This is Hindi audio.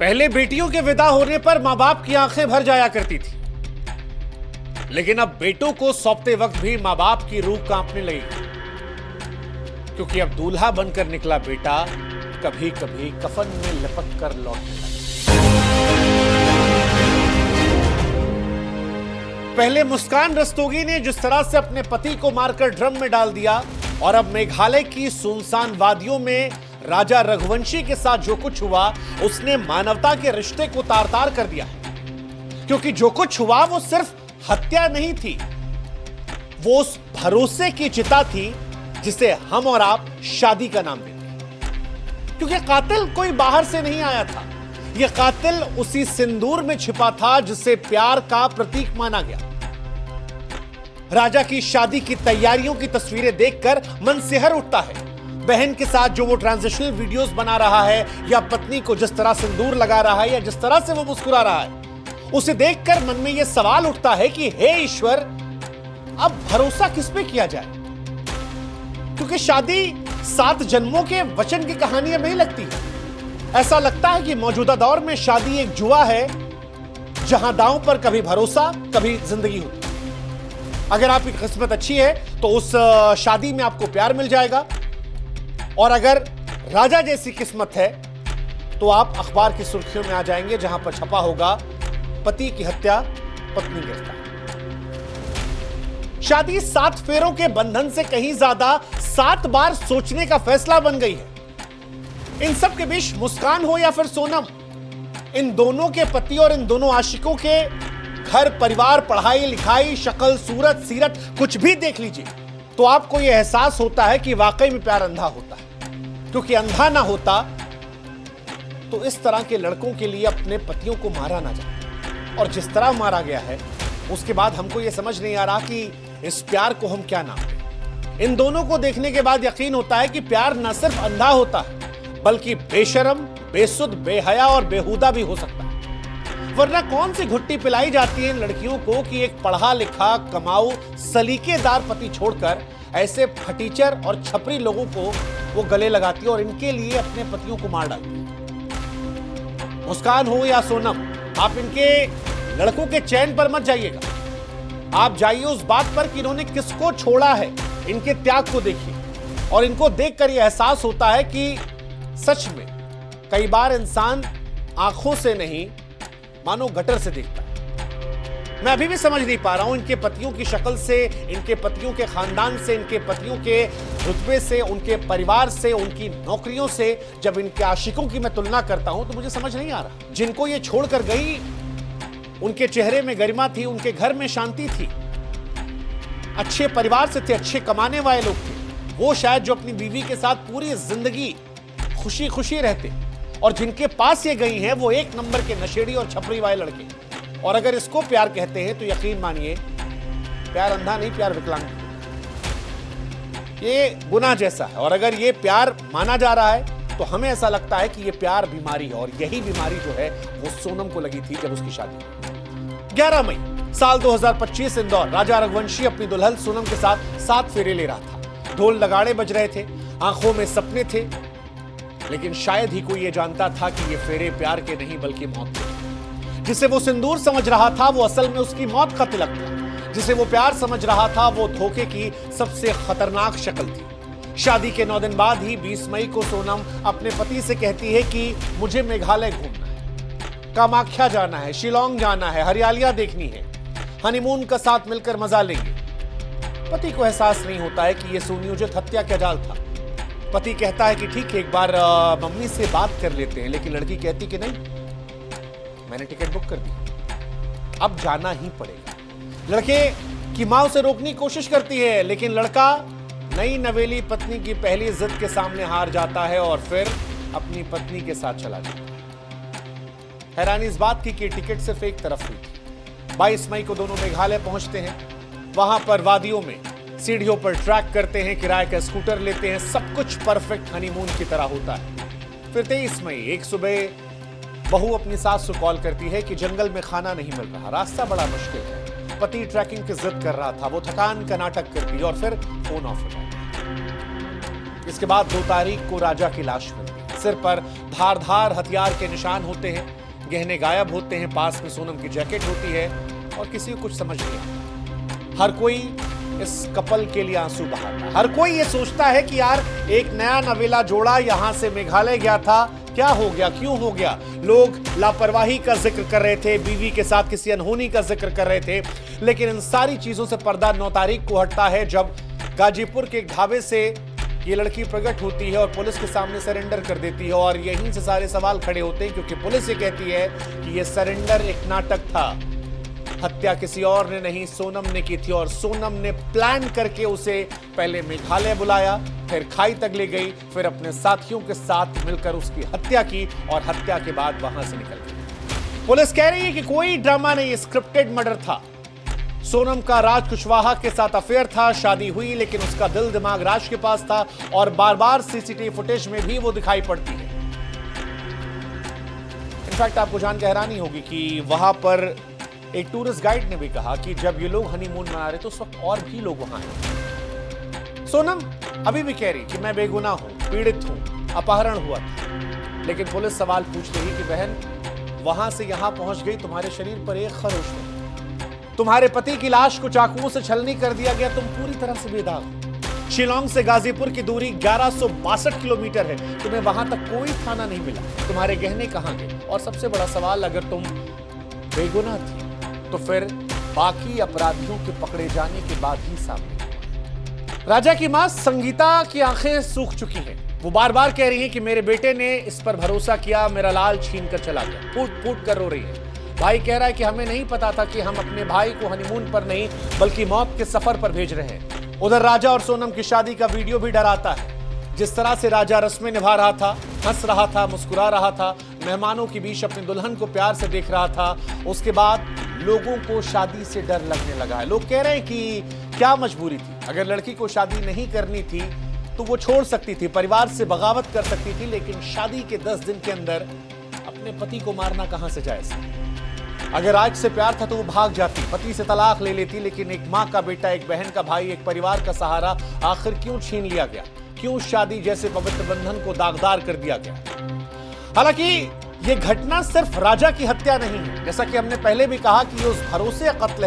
पहले बेटियों के विदा होने पर मां बाप की आंखें भर जाया करती थी, लेकिन अब बेटों को सौंपते वक्त भी मां बाप की रूह कांपने लगी, क्योंकि अब दूल्हा बनकर निकला बेटा कभी कभी कफन में लपक कर लौटने लगा। पहले मुस्कान रस्तोगी ने जिस तरह से अपने पति को मारकर ड्रम में डाल दिया, और अब मेघालय की सुनसान वादियों में राजा रघुवंशी के साथ जो कुछ हुआ उसने मानवता के रिश्ते को तार तार कर दिया है। क्योंकि जो कुछ हुआ वो सिर्फ हत्या नहीं थी, वो उस भरोसे की चिता थी जिसे हम और आप शादी का नाम देते हैं। क्योंकि कातिल कोई बाहर से नहीं आया था, यह कातिल उसी सिंदूर में छिपा था जिसे प्यार का प्रतीक माना गया। राजा की शादी की तैयारियों की तस्वीरें देखकर मन सिहर उठता है। बहन के साथ जो वो ट्रांजिशनल वीडियोस बना रहा है, या पत्नी को जिस तरह सिंदूर लगा रहा है, या जिस तरह से वो मुस्कुरा रहा है, उसे देखकर मन में यह सवाल उठता है कि हे ईश्वर, अब भरोसा किस पे किया जाए? क्योंकि शादी 7 जन्मों के वचन की कहानी अब नहीं लगती। ऐसा लगता है कि मौजूदा दौर में शादी एक जुआ है, जहां दांव पर कभी भरोसा कभी जिंदगी होती। अगर आपकी किस्मत अच्छी है तो उस शादी में आपको प्यार मिल जाएगा, और अगर राजा जैसी किस्मत है तो आप अखबार की सुर्खियों में आ जाएंगे, जहां पर छपा होगा पति की हत्या, पत्नी गिरफ्तार। शादी 7 फेरों के बंधन से कहीं ज्यादा 7 बार सोचने का फैसला बन गई है। इन सब के बीच मुस्कान हो या फिर सोनम, इन दोनों के पति और इन दोनों आशिकों के घर परिवार, पढ़ाई लिखाई, शक्ल सूरत सीरत कुछ भी देख लीजिए तो आपको यह एहसास होता है कि वाकई में प्यार अंधा होता है। क्योंकि अंधा ना होता तो इस तरह के लड़कों के लिए अपने पतियों को मारा ना जाए, और जिस तरह मारा गया है उसके बाद हमको यह समझ नहीं आ रहा कि इस प्यार को हम क्या नाम दें। इन दोनों को देखने के बाद यकीन होता है कि प्यार न सिर्फ अंधा होता है बल्कि बेशरम, बेसुध, बेहया और बेहुदा भी हो सकता है। वरना कौन सी घुट्टी पिलाई जाती है इन लड़कियों को कि एक पढ़ा लिखा, कमाऊ, सलीकेदार पति छोड़कर ऐसे फटीचर और छपरी लोगों को वो गले लगाती है और इनके लिए अपने पतियों को मार डालती है। मुस्कान हो या सोनम, आप इनके लड़कों के चैन पर मत जाइएगा। आप जाइए उस बात पर कि इन्होंने किसको छोड़ा है। इनके त्याग को देखिए, और इनको देखकर यह एहसास होता है कि सच में कई बार इंसान आंखों से नहीं मानो गटर से देखता है। मैं अभी भी समझ नहीं पा रहा हूं, इनके पतियों की शक्ल से, इनके पतियों के खानदान से, इनके पतियों के रुतबे से, उनके परिवार से, उनकी नौकरियों से जब इनके आशिकों की मैं तुलना करता हूं तो मुझे समझ नहीं आ रहा। जिनको ये छोड़कर गई उनके चेहरे में गरिमा थी, उनके घर में शांति थी, अच्छे परिवार से थे, अच्छे कमाने वाले लोग थे। वो शायद जो अपनी बीवी के साथ पूरी जिंदगी खुशी खुशी रहते, और जिनके पास ये गई हैं वो एक नंबर के नशेड़ी और छपरी वाले लड़के। और अगर इसको प्यार कहते हैं तो यकीन मानिए प्यार अंधा नहीं, प्यार विकलांग, ये गुनाह जैसा है। और अगर ये प्यार माना जा रहा है तो हमें ऐसा लगता है कि ये प्यार बीमारी है, और यही बीमारी जो है वो सोनम को लगी थी जब उसकी शादी। 11 मई साल 2025 इंदौर, राजा रघुवंशी अपनी दुल्हन सोनम के साथ 7 फेरे ले रहा था। ढोल नगाड़े बज रहे थे, आंखों में सपने थे, लेकिन शायद ही कोई ये जानता था कि ये फेरे प्यार के नहीं बल्कि मौत के। जिसे वो सिंदूर समझ रहा था वो असल में उसकी मौत का तिलक था। जिसे वो प्यार समझ रहा था वो धोखे की सबसे खतरनाक शक्ल थी। शादी के 9 दिन बाद ही 20 मई को सोनम अपने पति से कहती है कि मुझे मेघालय घूमना है, कामाख्या जाना है, शिलोंग जाना है, हरियालियां देखनी है, हनीमून का साथ मिलकर मजा लेंगे। पति को एहसास नहीं होता है कि यह सुनियोजित हत्या का जाल था। पति कहता है कि ठीक है, एक बार मम्मी से बात कर लेते हैं, लेकिन लड़की कहती कि नहीं, मैंने टिकट बुक कर दी, अब जाना ही पड़ेगा। लड़के की मां उसे रोकने की कोशिश करती है, लेकिन लड़का नई नवेली पत्नी की पहली जिद के सामने हार जाता है और फिर अपनी पत्नी के साथ चला जाता है। हैरानी इस बात की कि टिकट सिर्फ एक तरफ हुई थी। 22 मई को दोनों मेघालय पहुंचते हैं। वहां पर वादियों में सीढ़ियों पर ट्रैक करते हैं, किराए का स्कूटर लेते हैं, सब कुछ परफेक्ट हनीमून की तरह होता है। फिर 23 मई एक सुबह बहू अपनी सास को कॉल करती है कि जंगल में खाना नहीं मिल रहा, रास्ता बड़ा मुश्किल है। पति ट्रैकिंग की जिद कर रहा था, वो थकान का नाटक करती और फिर फोन ऑफ हो जाता। इसके बाद 2 तारीख को राजा की लाश मिलती। सिर पर धारदार हथियार के निशान होते हैं, गहने गायब होते हैं, पास में सोनम की जैकेट होती है और किसी को कुछ समझ नहीं आता। हर कोई इस कपल के लिए आंसू बहाता है। हर कोई ये सोचता है कि यार एक नया नवेला जोड़ा यहां से मेघालय गया था, क्या हो गया, क्यों हो गया। लोग लापरवाही का जिक्र कर रहे थे, बीवी के साथ किसी अनहोनी का जिक्र कर रहे थे, लेकिन इन सारी चीजों से पर्दा 9 तारीख को हटता है जब गाजीपुर के एक ढाबे से ये लड़की प्रकट होती है और पुलिस के सामने सरेंडर कर देती है। और यहीं से सारे सवाल खड़े होते हैं क्योंकि पुलिस ये कहती है कि ये सरेंडर एक नाटक था, हत्या किसी और ने नहीं, सोनम ने की थी और सोनम ने प्लान करके उसे पहले मेघालय बुलाया, फिर खाई तक ले गई, फिर अपने साथियों के साथ मिलकर उसकी हत्या की और हत्या के बाद वहां से निकल गई। पुलिस कह रही है कि कोई ड्रामा नहीं, स्क्रिप्टेड मर्डर था। सोनम का राज कुशवाहा के साथ अफेयर था, शादी हुई लेकिन उसका दिल दिमाग राज के पास था और बार बार सीसीटीवी फुटेज में भी वो दिखाई पड़ती है। इनफैक्ट आपको जानकर हैरानी होगी कि वहां पर एक टूरिस्ट गाइड ने भी कहा कि जब ये लोग हनीमून मना रहे थे उस वक्त और भी लोग वहां हैं। सोनम अभी भी कह रही कि मैं बेगुनाह हूं, पीड़ित हूं, अपहरण हुआ था, लेकिन पुलिस सवाल पूछ रही कि बहन वहां से यहां पहुंच गई, तुम्हारे शरीर पर एक खरोच नहीं, तुम्हारे पति की लाश को चाकुओं से छलनी कर दिया गया, तुम पूरी तरह से बेदाग हो। शिलोंग से गाजीपुर की दूरी 1162 किलोमीटर है, तुम्हें वहां तक कोई थाना नहीं मिला, तुम्हारे गहने कहां गए। और सबसे बड़ा सवाल, अगर तुम बेगुनाह थी तो फिर बाकी अपराधियों के पकड़े जाने के बाद ही सामने। राजा की मां संगीता की आंखें सूख चुकी हैं। वो बार बार कह रही है कि मेरे बेटे ने इस पर भरोसा किया, मेरा लाल छीन कर चला गया, फूट फूट कर रो रही है। भाई कह रहा है कि हमें नहीं पता था कि हम अपने भाई को हनीमून पर नहीं बल्कि मौत के सफर पर भेज रहे हैं। उधर राजा और सोनम की शादी का वीडियो भी डराता है। जिस तरह से राजा रस्में निभा रहा था, हंस रहा था, मुस्कुरा रहा था, मेहमानों के बीच अपनी दुल्हन को प्यार से देख रहा था, उसके बाद लोगों को शादी से डर लगने लगा है। लोग कह रहे हैं कि क्या मजबूरी थी, अगर लड़की को शादी नहीं करनी थी तो वो छोड़ सकती थी, परिवार से बगावत कर सकती थी, लेकिन शादी के 10 दिन के अंदर अपने पति को मारना कहां से जायज है। अगर आज से प्यार था तो वो भाग जाती, पति से तलाक ले लेती, लेकिन एक माँ का बेटा, एक बहन का भाई, एक परिवार का सहारा आखिर क्यों छीन लिया गया, क्यों शादी जैसे पवित्र बंधन को दागदार कर दिया गया। हालांकि ये घटना सिर्फ राजा की हत्या नहीं है, जैसा कि हमने पहले भी कहा कि ये उस भरोसे का कत्ल है